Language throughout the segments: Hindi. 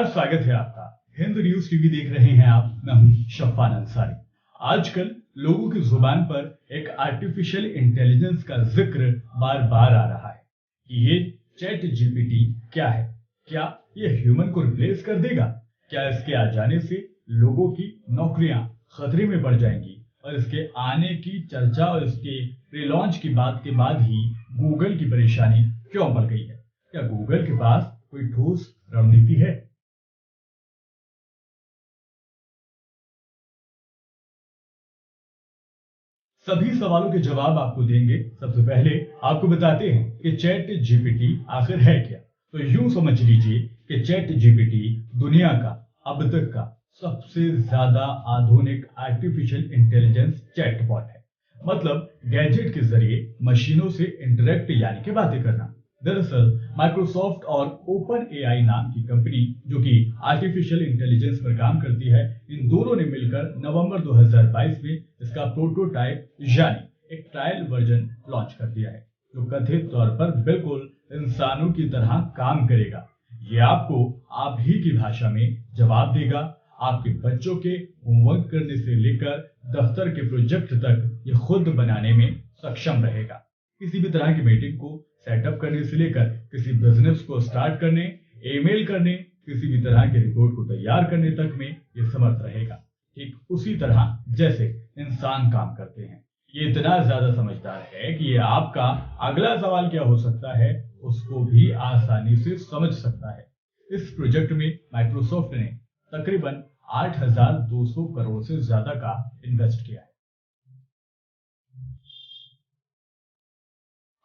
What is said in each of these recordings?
नमस्कार, स्वागत है आपका। हिंद न्यूज टीवी देख रहे हैं आप। मैं हूं शफ़ान अंसारी। आजकल लोगों की जुबान पर एक आर्टिफिशियल इंटेलिजेंस का जिक्र बार बार आ रहा है कि ये चैट जीपीटी क्या है। क्या ये ह्यूमन को रिप्लेस कर देगा? क्या इसके आ जाने से लोगों की नौकरियां खतरे में पड़ जाएंगी? और इसके आने की चर्चा और इसके प्री-लॉन्च की बात के बाद ही गूगल की परेशानी क्यों बढ़ गई है? क्या गूगल के पास कोई ठोस रणनीति है? सभी सवालों के जवाब आपको देंगे। सबसे पहले आपको बताते हैं कि चैट जीपीटी आखिर है क्या। तो यूं समझ लीजिए कि चैट जीपीटी दुनिया का अब तक का सबसे ज्यादा आधुनिक आर्टिफिशियल इंटेलिजेंस चैटबॉट है। मतलब गैजेट के जरिए मशीनों से इंटरेक्ट यानी कि बातें करना। दरअसल माइक्रोसॉफ्ट और ओपन एआई नाम की कंपनी जो कि आर्टिफिशियल इंटेलिजेंस पर काम करती है, इन दोनों ने मिलकर नवंबर 2022 में इसका प्रोटोटाइप यानी एक ट्रायल वर्जन लॉन्च कर दिया है, जो कथित तौर पर बिल्कुल इंसानों की तरह काम करेगा। ये आपको आप ही की भाषा में जवाब देगा। आपके बच्चों के होमवर्क करने से लेकर दफ्तर के प्रोजेक्ट तक ये खुद बनाने में सक्षम रहेगा। किसी भी तरह की मीटिंग को सेटअप करने से लेकर किसी बिजनेस को स्टार्ट करने, ईमेल करने, किसी भी तरह के रिपोर्ट को तैयार करने तक में ये समर्थ रहेगा। ठीक उसी तरह जैसे इंसान काम करते हैं। ये इतना ज्यादा समझदार है कि ये आपका अगला सवाल क्या हो सकता है उसको भी आसानी से समझ सकता है। इस प्रोजेक्ट में माइक्रोसॉफ्ट ने तकरीबन 8,200 करोड़ से ज्यादा का इन्वेस्ट किया है।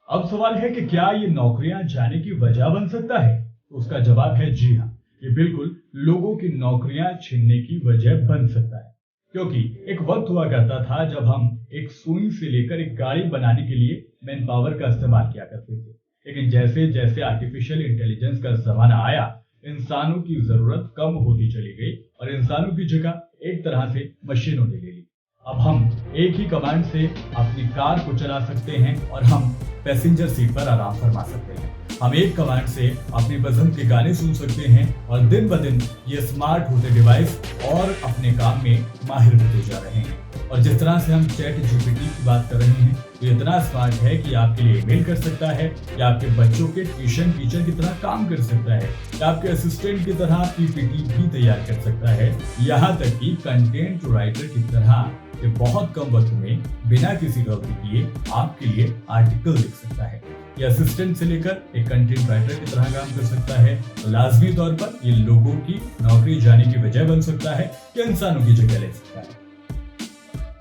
अब सवाल है कि क्या ये नौकरियां जाने की वजह बन सकता है? तो उसका जवाब है जी हाँ। ये बिल्कुल लोगों की नौकरियां छीनने की वजह बन सकता है, क्योंकि एक वक्त हुआ करता था जब हम एक सुई से लेकर एक गाड़ी बनाने के लिए मैन पावर का इस्तेमाल किया करते थे। लेकिन जैसे जैसे आर्टिफिशियल इंटेलिजेंस का जमाना आया, इंसानों की जरूरत कम होती चली गई और इंसानों की जगह एक तरह से मशीनों ने ले ली। अब हम एक ही कमांड से अपनी कार को चला सकते हैं और हम पैसेंजर सीट पर आराम फरमा सकते हैं। हम एक कमांड से अपनी पसंद के गाने सुन सकते हैं और दिन ब दिन ये स्मार्ट होते डिवाइस और अपने काम में माहिर होते जा रहे हैं। और जिस तरह से हम चैट जीपीटी की बात कर रहे हैं, तो इतना स्मार्ट है कि आपके लिए ईमेल कर सकता है, या आपके बच्चों के ट्यूशन टीचर की तरह काम कर सकता है, या आपके असिस्टेंट की तरह पीपीटी भी तैयार कर सकता है, यहाँ तक कि कंटेंट राइटर की तरह ये बहुत कम वक्त में बिना किसी गलती किए आपके लिए आर्टिकल लिख सकता है। ये असिस्टेंट से लेकर एक कंटेंट राइटर की तरह काम कर सकता है। तो लाजमी तौर पर ये लोगों की नौकरी जाने की वजह बन सकता है या इंसानों की जगह ले सकता है।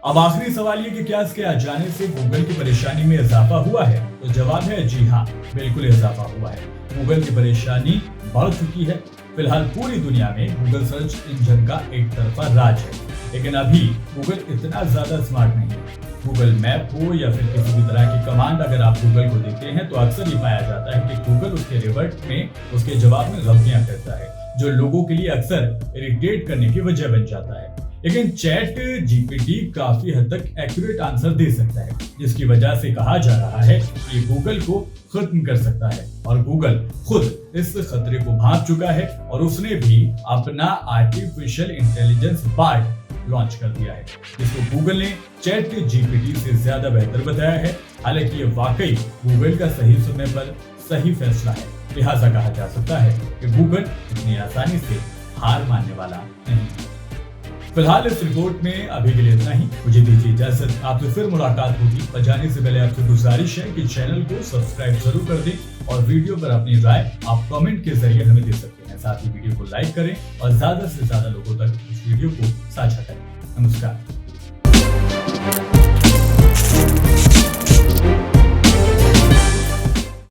अब आखिरी सवाल ये कि क्या इसके आ जाने से गूगल की परेशानी में इजाफा हुआ है? तो जवाब है जी हाँ, बिल्कुल इजाफा हुआ है। गूगल की परेशानी बढ़ चुकी है। फिलहाल पूरी दुनिया में गूगल सर्च इंजन का एक तरफा राज है, लेकिन अभी गूगल इतना ज्यादा स्मार्ट नहीं है। गूगल मैप हो या फिर किसी भी तरह की कमांड अगर आप गूगल को देते हैं, तो अक्सर ये पाया जाता है कि गूगल उसके रिवर्ट में, उसके जवाब में गलतियां करता है, जो लोगों के लिए अक्सर इरिटेट करने की वजह बन जाता है। लेकिन चैट जीपीटी काफी हद तक एक्यूरेट आंसर दे सकता है, जिसकी वजह से कहा जा रहा है कि गूगल को खत्म कर सकता है। और गूगल खुद इस खतरे को भांप चुका है और उसने भी अपना आर्टिफिशियल इंटेलिजेंस बार्ड लॉन्च कर दिया है, जिसको गूगल ने चैट जीपीटी से ज्यादा बेहतर बताया है। हालांकि ये वाकई गूगल का सही समय पर सही फैसला है। लिहाजा कहा जा सकता है कि गूगल इतनी आसानी से हार मानने वाला नहीं। फिलहाल इस रिपोर्ट में अभी के लिए इतना ही। मुझे दीजिए इजाजत, आपसे फिर मुलाकात होगी। पर जाने से पहले आपसे गुजारिश है कि चैनल को सब्सक्राइब जरूर कर दें और वीडियो पर अपनी राय आप कमेंट के जरिए हमें दे सकते हैं। साथ ही वीडियो को लाइक करें और ज्यादा से ज्यादा लोगों तक इस वीडियो को साझा करें। नमस्कार।